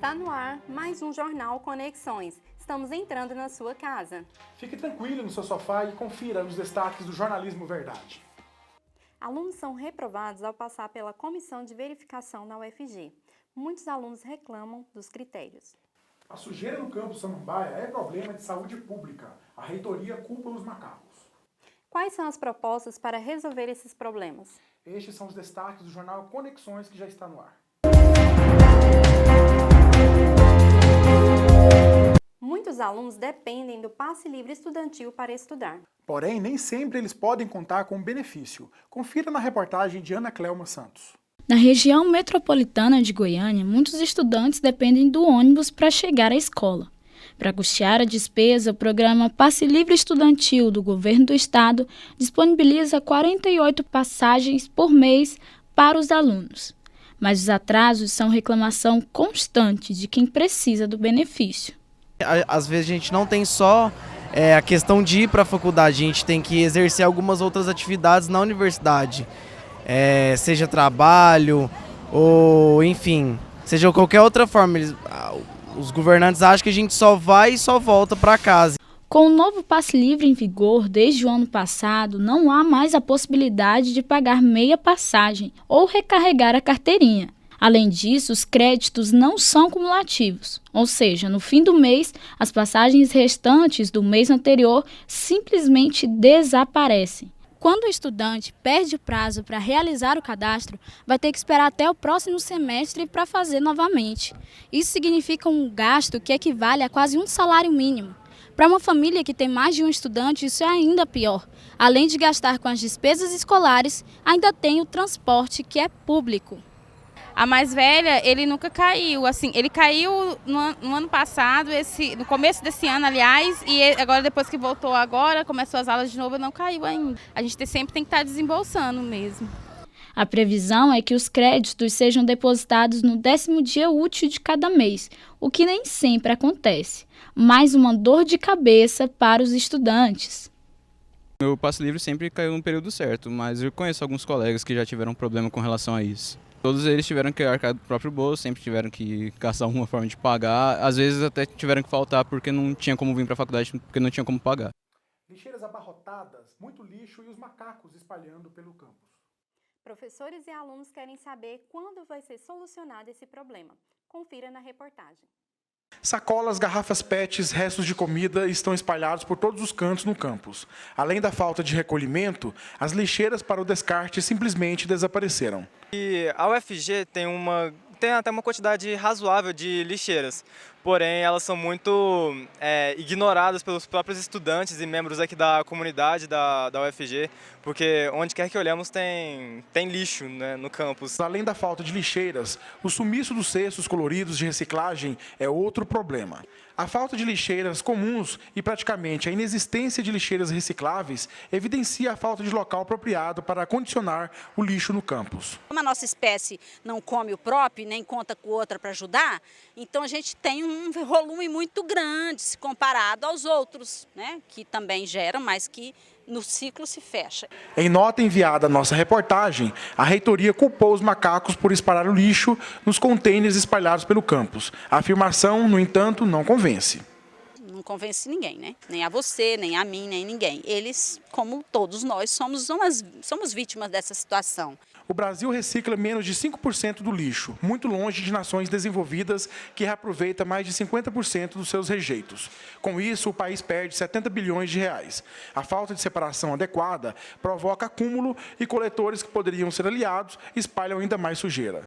Está no ar mais um Jornal Conexões. Estamos entrando na sua casa. Fique tranquilo no seu sofá e confira os destaques do jornalismo Verdade. Alunos são reprovados ao passar pela comissão de verificação na UFG. Muitos alunos reclamam dos critérios. A sujeira no campus Samambaia é problema de saúde pública. A reitoria culpa os macacos. Quais são as propostas para resolver esses problemas? Estes são os destaques do jornal Conexões que já está no ar. Muitos alunos dependem do passe livre estudantil para estudar. Porém, nem sempre eles podem contar com benefício. Confira na reportagem de Ana Clelma Santos. Na região metropolitana de Goiânia, muitos estudantes dependem do ônibus para chegar à escola. Para custear a despesa, o programa Passe Livre Estudantil do Governo do Estado disponibiliza 48 passagens por mês para os alunos. Mas os atrasos são reclamação constante de quem precisa do benefício. Às vezes a gente não tem só a questão de ir para a faculdade, a gente tem que exercer algumas outras atividades na universidade, seja trabalho ou enfim, seja qualquer outra forma. Os governantes acham que a gente só vai e só volta para casa. Com o novo passe livre em vigor desde o ano passado, não há mais a possibilidade de pagar meia passagem ou recarregar a carteirinha. Além disso, os créditos não são cumulativos, ou seja, no fim do mês, as passagens restantes do mês anterior simplesmente desaparecem. Quando o estudante perde o prazo para realizar o cadastro, vai ter que esperar até o próximo semestre para fazer novamente. Isso significa um gasto que equivale a quase um salário mínimo. Para uma família que tem mais de um estudante, isso é ainda pior. Além de gastar com as despesas escolares, ainda tem o transporte que é público. A mais velha, ele nunca caiu, assim, ele caiu no ano passado, no começo desse ano, aliás, e agora depois que voltou agora, começou as aulas de novo, não caiu ainda. A gente sempre tem que estar desembolsando mesmo. A previsão é que os créditos sejam depositados no 10º dia útil de cada mês, o que nem sempre acontece. Mais uma dor de cabeça para os estudantes. Meu passe livre sempre caiu no período certo, mas eu conheço alguns colegas que já tiveram problema com relação a isso. Todos eles tiveram que arcar do próprio bolso, sempre tiveram que caçar alguma forma de pagar. Às vezes até tiveram que faltar porque não tinha como vir para a faculdade, porque não tinha como pagar. Lixeiras abarrotadas, muito lixo e os macacos espalhando pelo campus. Professores e alunos querem saber quando vai ser solucionado esse problema. Confira na reportagem. Sacolas, garrafas PETs, restos de comida estão espalhados por todos os cantos no campus. Além da falta de recolhimento, as lixeiras para o descarte simplesmente desapareceram. E a UFG tem até uma quantidade razoável de lixeiras, porém elas são muito ignoradas pelos próprios estudantes e membros aqui da comunidade da UFG, porque onde quer que olhamos tem lixo, né, no campus. Além da falta de lixeiras, o sumiço dos cestos coloridos de reciclagem é outro problema. A falta de lixeiras comuns e praticamente a inexistência de lixeiras recicláveis evidencia a falta de local apropriado para condicionar o lixo no campus. Como a nossa espécie não come o próprio, nem conta com outra para ajudar, então a gente tem um volume muito grande se comparado aos outros, né, que também geram, mas que no ciclo se fecha. Em nota enviada à nossa reportagem, a reitoria culpou os macacos por espalhar o lixo nos contêineres espalhados pelo campus. A afirmação, no entanto, não convence. Não convence ninguém, né? Nem a você, nem a mim, nem ninguém. Eles, como todos nós, somos vítimas dessa situação. O Brasil recicla menos de 5% do lixo, muito longe de nações desenvolvidas que reaproveitam mais de 50% dos seus rejeitos. Com isso, o país perde 70 bilhões de reais. A falta de separação adequada provoca acúmulo e coletores que poderiam ser aliados espalham ainda mais sujeira.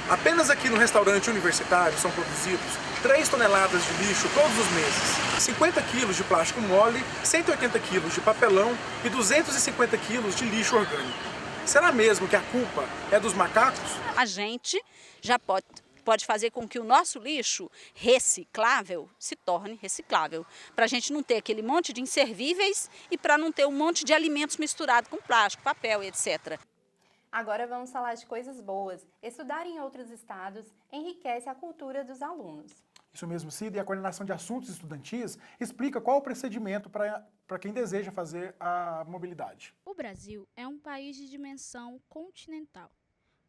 Apenas aqui no restaurante universitário são produzidos 3 toneladas de lixo todos os meses. 50 quilos de plástico mole, 180 quilos de papelão e 250 quilos de lixo orgânico. Será mesmo que a culpa é dos macacos? A gente já pode fazer com que o nosso lixo reciclável se torne reciclável. Para a gente não ter aquele monte de inservíveis e para não ter um monte de alimentos misturados com plástico, papel e etc. Agora vamos falar de coisas boas. Estudar em outros estados enriquece a cultura dos alunos. Isso mesmo, Cida, e a coordenação de assuntos estudantis explica qual o procedimento para quem deseja fazer a mobilidade. O Brasil é um país de dimensão continental.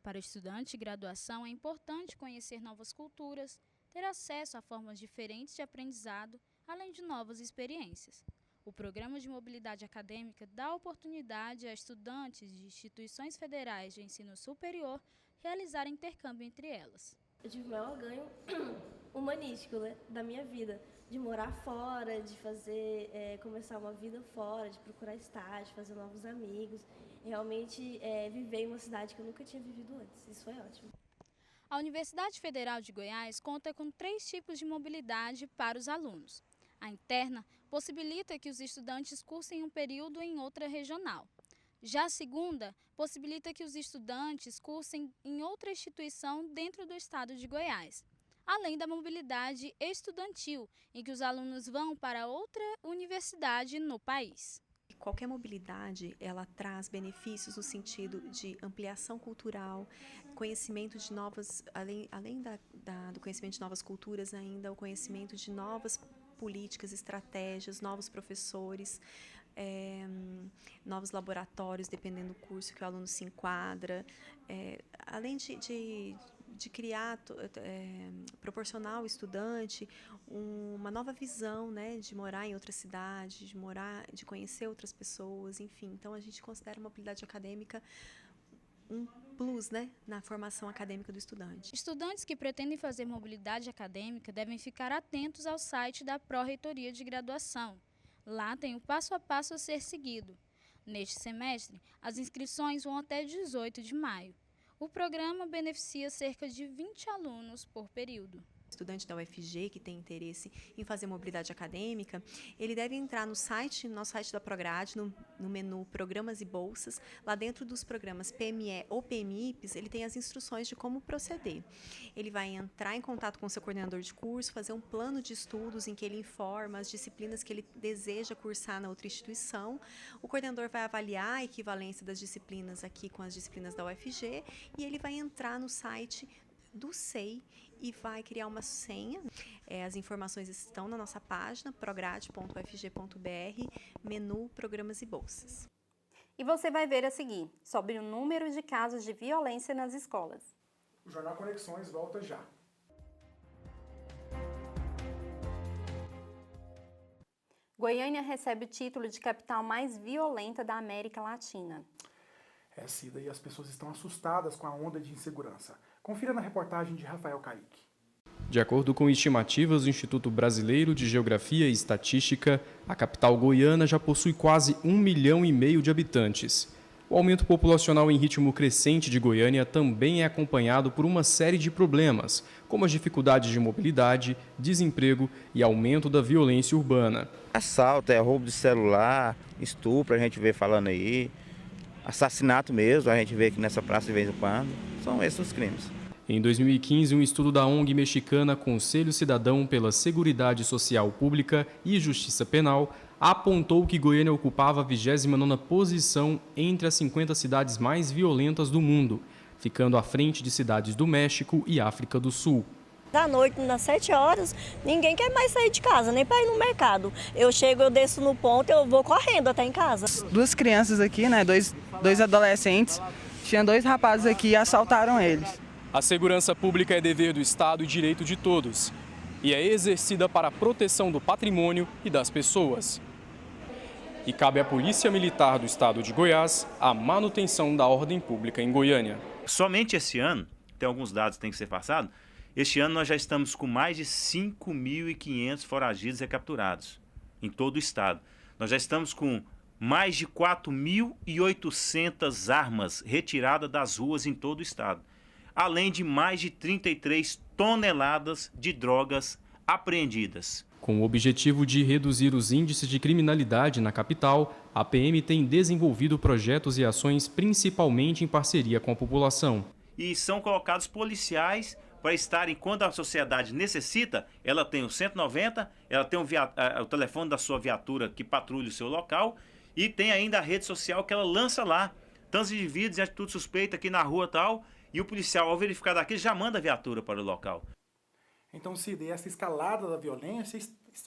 Para o estudante de graduação, é importante conhecer novas culturas, ter acesso a formas diferentes de aprendizado, além de novas experiências. O Programa de Mobilidade Acadêmica dá oportunidade a estudantes de instituições federais de ensino superior realizarem intercâmbio entre elas. Eu tive o maior ganho humanístico, né, da minha vida, de morar fora, de fazer, começar uma vida fora, de procurar estágio, fazer novos amigos, realmente viver em uma cidade que eu nunca tinha vivido antes. Isso foi ótimo. A Universidade Federal de Goiás conta com 3 tipos de mobilidade para os alunos. A interna possibilita que os estudantes cursem um período em outra regional. Já a segunda possibilita que os estudantes cursem em outra instituição dentro do estado de Goiás. Além da mobilidade estudantil, em que os alunos vão para outra universidade no país. Qualquer mobilidade, ela traz benefícios no sentido de ampliação cultural, conhecimento de novas, além do conhecimento de novas culturas, ainda o conhecimento de novas políticas, estratégias, novos professores, novos laboratórios, dependendo do curso que o aluno se enquadra, além de criar, proporcionar ao estudante uma nova visão, né, de morar em outra cidade, de conhecer outras pessoas, enfim. Então, a gente considera a mobilidade acadêmica um plus, né, na formação acadêmica do estudante. Estudantes que pretendem fazer mobilidade acadêmica devem ficar atentos ao site da Pró-Reitoria de Graduação. Lá tem o passo a passo a ser seguido. Neste semestre, as inscrições vão até 18 de maio. O programa beneficia cerca de 20 alunos por período. Estudante da UFG que tem interesse em fazer mobilidade acadêmica, ele deve entrar no nosso site da Prograde, no menu Programas e Bolsas. Lá dentro dos programas PME ou PMIPs, ele tem as instruções de como proceder. Ele vai entrar em contato com o seu coordenador de curso, fazer um plano de estudos em que ele informa as disciplinas que ele deseja cursar na outra instituição. O coordenador vai avaliar a equivalência das disciplinas aqui com as disciplinas da UFG e ele vai entrar no site do SEI e vai criar uma senha. As informações estão na nossa página, prograde.ufg.br, menu Programas e Bolsas. E você vai ver a seguir sobre o número de casos de violência nas escolas. O Jornal Conexões volta já. Goiânia recebe o título de capital mais violenta da América Latina. Cida, e as pessoas estão assustadas com a onda de insegurança. Confira na reportagem de Rafael Caíque. De acordo com estimativas do Instituto Brasileiro de Geografia e Estatística, a capital goiana já possui quase 1,5 milhão de habitantes. O aumento populacional em ritmo crescente de Goiânia também é acompanhado por uma série de problemas, como as dificuldades de mobilidade, desemprego e aumento da violência urbana. Assalto, roubo de celular, estupro, a gente vê falando aí. Assassinato mesmo, a gente vê aqui nessa praça de vez em quando. São esses os crimes. Em 2015, um estudo da ONG mexicana Conselho Cidadão pela Seguridade Social Pública e Justiça Penal apontou que Goiânia ocupava a 29ª posição entre as 50 cidades mais violentas do mundo, ficando à frente de cidades do México e África do Sul. Da noite, nas 7 horas, ninguém quer mais sair de casa, nem para ir no mercado. Eu chego, eu desço no ponto, eu vou correndo até em casa. 2 crianças aqui, né, dois adolescentes, tinha 2 rapazes aqui e assaltaram eles. A segurança pública é dever do Estado e direito de todos, e é exercida para a proteção do patrimônio e das pessoas. E cabe à Polícia Militar do Estado de Goiás a manutenção da ordem pública em Goiânia. Somente esse ano, tem alguns dados que têm que ser passados, este ano nós já estamos com mais de 5.500 foragidos recapturados em todo o estado. Nós já estamos com mais de 4.800 armas retiradas das ruas em todo o estado, além de mais de 33 toneladas de drogas apreendidas. Com o objetivo de reduzir os índices de criminalidade na capital, a PM tem desenvolvido projetos e ações principalmente em parceria com a população. E são colocados policiais para estarem, quando a sociedade necessita, ela tem o 190, ela tem o telefone da sua viatura que patrulha o seu local e tem ainda a rede social que ela lança lá. Tantos indivíduos em atitude suspeita aqui na rua tal, e o policial, ao verificar daquilo, já manda a viatura para o local. Então, Cida, essa escalada da violência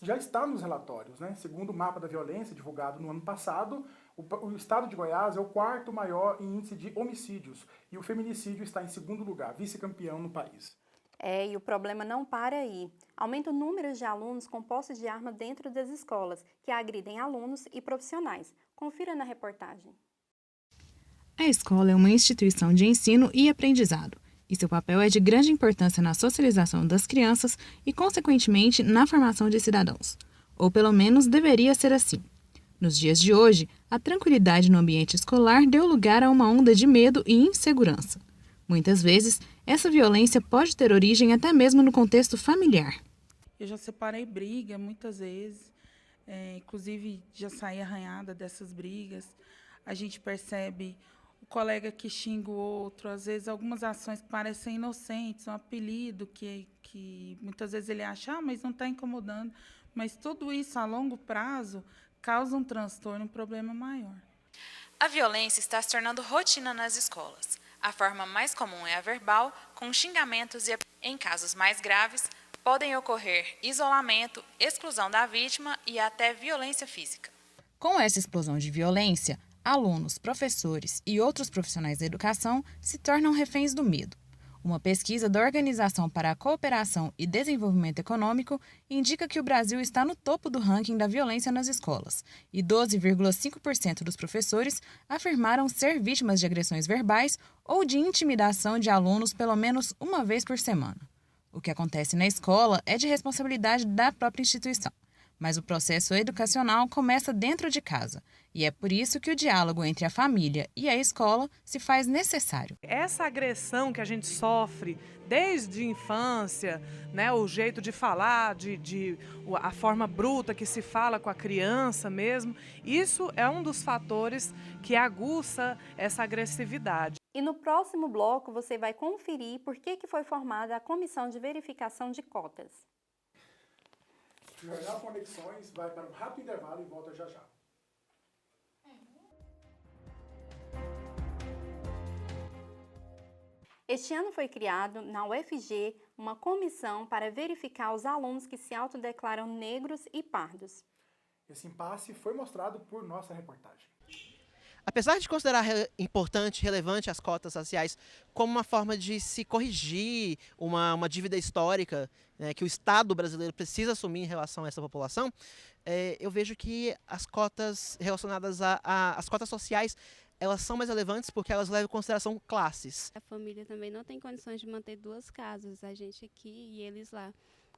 já está nos relatórios, né? Segundo o mapa da violência divulgado no ano passado, O estado de Goiás é o quarto maior em índice de homicídios e o feminicídio está em segundo lugar, vice-campeão no país. E o problema não para aí. Aumenta o número de alunos com posse de arma dentro das escolas, que agridem alunos e profissionais. Confira na reportagem. A escola é uma instituição de ensino e aprendizado, e seu papel é de grande importância na socialização das crianças e, consequentemente, na formação de cidadãos. Ou pelo menos deveria ser assim. Nos dias de hoje, a tranquilidade no ambiente escolar deu lugar a uma onda de medo e insegurança. Muitas vezes, essa violência pode ter origem até mesmo no contexto familiar. Eu já separei briga muitas vezes, inclusive já saí arranhada dessas brigas. A gente percebe o colega que xinga o outro, às vezes algumas ações que parecem inocentes, um apelido que muitas vezes ele acha, mas não está incomodando. Mas tudo isso a longo prazo causa um transtorno, um problema maior. A violência está se tornando rotina nas escolas. A forma mais comum é a verbal, com xingamentos e, em casos mais graves, podem ocorrer isolamento, exclusão da vítima e até violência física. Com essa explosão de violência, alunos, professores e outros profissionais da educação se tornam reféns do medo. Uma pesquisa da Organização para a Cooperação e Desenvolvimento Econômico indica que o Brasil está no topo do ranking da violência nas escolas e 12,5% dos professores afirmaram ser vítimas de agressões verbais ou de intimidação de alunos pelo menos uma vez por semana. O que acontece na escola é de responsabilidade da própria instituição, mas o processo educacional começa dentro de casa e é por isso que o diálogo entre a família e a escola se faz necessário. Essa agressão que a gente sofre desde a infância, né, o jeito de falar, a forma bruta que se fala com a criança mesmo, isso é um dos fatores que aguça essa agressividade. E no próximo bloco você vai conferir por que foi formada a Comissão de Verificação de Cotas. O Jornal Conexões vai para um rápido intervalo e volta já já. Este ano foi criado na UFG uma comissão para verificar os alunos que se autodeclaram negros e pardos. Esse impasse foi mostrado por nossa reportagem. Apesar de considerar importante, relevante as cotas raciais como uma forma de se corrigir uma dívida histórica, né, que o Estado brasileiro precisa assumir em relação a essa população, eu vejo que as cotas relacionadas às cotas sociais, elas são mais relevantes porque elas levam em consideração classes. A família também não tem condições de manter duas casas, a gente aqui e eles lá.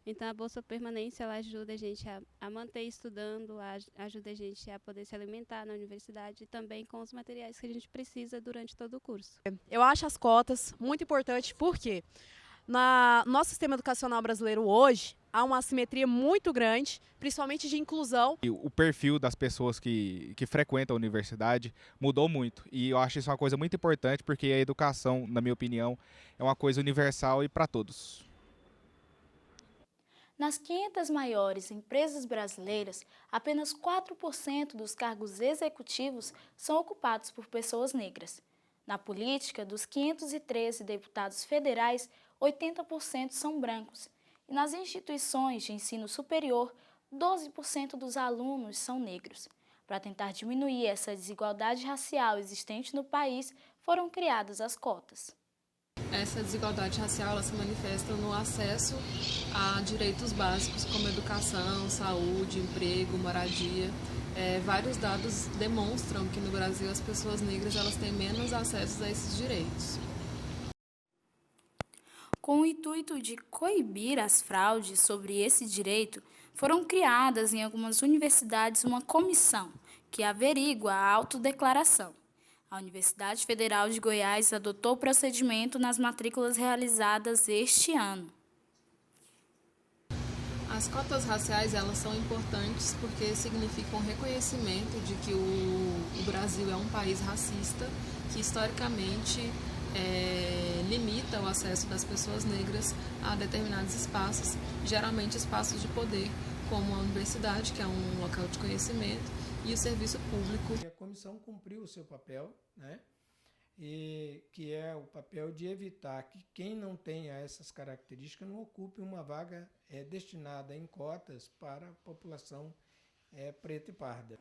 Então a Bolsa Permanência ela ajuda a gente a manter estudando, ajuda a gente a poder se alimentar na universidade e também com os materiais que a gente precisa durante todo o curso. Eu acho as cotas muito importantes porque no nosso sistema educacional brasileiro hoje há uma assimetria muito grande, principalmente de inclusão. O perfil das pessoas que frequentam a universidade mudou muito e eu acho isso uma coisa muito importante porque a educação, na minha opinião, é uma coisa universal e para todos. Nas 500 maiores empresas brasileiras, apenas 4% dos cargos executivos são ocupados por pessoas negras. Na política, dos 513 deputados federais, 80% são brancos. E nas instituições de ensino superior, 12% dos alunos são negros. Para tentar diminuir essa desigualdade racial existente no país, foram criadas as cotas. Essa desigualdade racial ela se manifesta no acesso a direitos básicos como educação, saúde, emprego, moradia. Vários dados demonstram que no Brasil as pessoas negras elas têm menos acesso a esses direitos. Com o intuito de coibir as fraudes sobre esse direito, foram criadas em algumas universidades uma comissão que averigua a autodeclaração. A Universidade Federal de Goiás adotou o procedimento nas matrículas realizadas este ano. As cotas raciais elas são importantes porque significam reconhecimento de que o Brasil é um país racista que historicamente limita o acesso das pessoas negras a determinados espaços, geralmente espaços de poder, como a universidade, que é um local de conhecimento, e o serviço público. A comissão cumpriu o seu papel, né? E que é o papel de evitar que quem não tenha essas características não ocupe uma vaga destinada em cotas para a população preta e parda.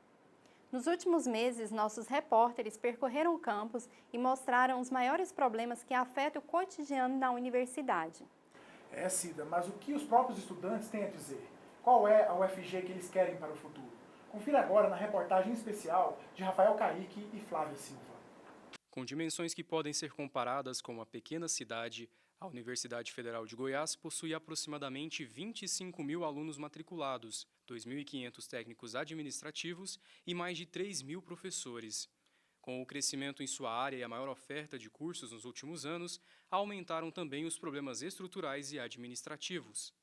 Nos últimos meses, nossos repórteres percorreram o campus e mostraram os maiores problemas que afetam o cotidiano da universidade. Cida, mas o que os próprios estudantes têm a dizer? Qual é a UFG que eles querem para o futuro? Confira agora na reportagem especial de Rafael Caíque e Flávia Silva. Com dimensões que podem ser comparadas com uma pequena cidade, a Universidade Federal de Goiás possui aproximadamente 25 mil alunos matriculados, 2.500 técnicos administrativos e mais de 3 mil professores. Com o crescimento em sua área e a maior oferta de cursos nos últimos anos, aumentaram também os problemas estruturais e administrativos.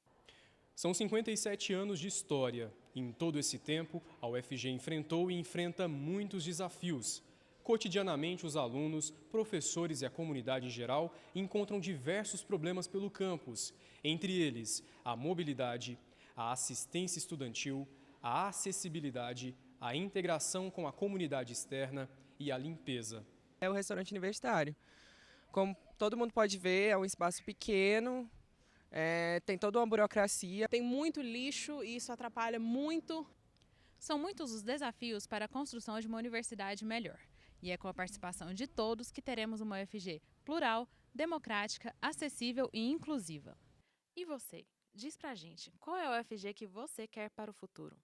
São 57 anos de história. Em todo esse tempo, a UFG enfrentou e enfrenta muitos desafios. Cotidianamente, os alunos, professores e a comunidade em geral encontram diversos problemas pelo campus, entre eles a mobilidade, a assistência estudantil, a acessibilidade, a integração com a comunidade externa e a limpeza. É o restaurante universitário. Como todo mundo pode ver, é um espaço pequeno, tem toda uma burocracia. Tem muito lixo e isso atrapalha muito. São muitos os desafios para a construção de uma universidade melhor. E é com a participação de todos que teremos uma UFG plural, democrática, acessível e inclusiva. E você? Diz pra gente, qual é a UFG que você quer para o futuro?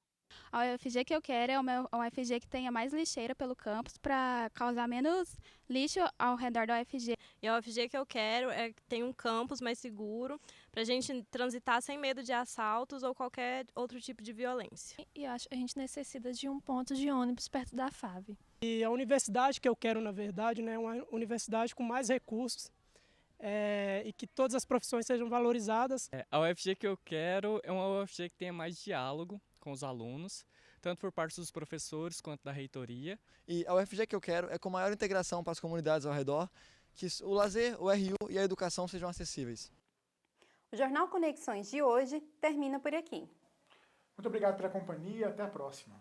A UFG que eu quero é uma UFG que tenha mais lixeira pelo campus para causar menos lixo ao redor da UFG. E a UFG que eu quero é que tenha um campus mais seguro para a gente transitar sem medo de assaltos ou qualquer outro tipo de violência. E eu acho que a gente necessita de um ponto de ônibus perto da FAV. E a universidade que eu quero, na verdade, é uma universidade com mais recursos e que todas as profissões sejam valorizadas. A UFG que eu quero é uma UFG que tenha mais diálogo com os alunos, tanto por parte dos professores quanto da reitoria. E a UFG que eu quero é com maior integração para as comunidades ao redor, que o lazer, o RU e a educação sejam acessíveis. O Jornal Conexões de hoje termina por aqui. Muito obrigado pela companhia, até a próxima.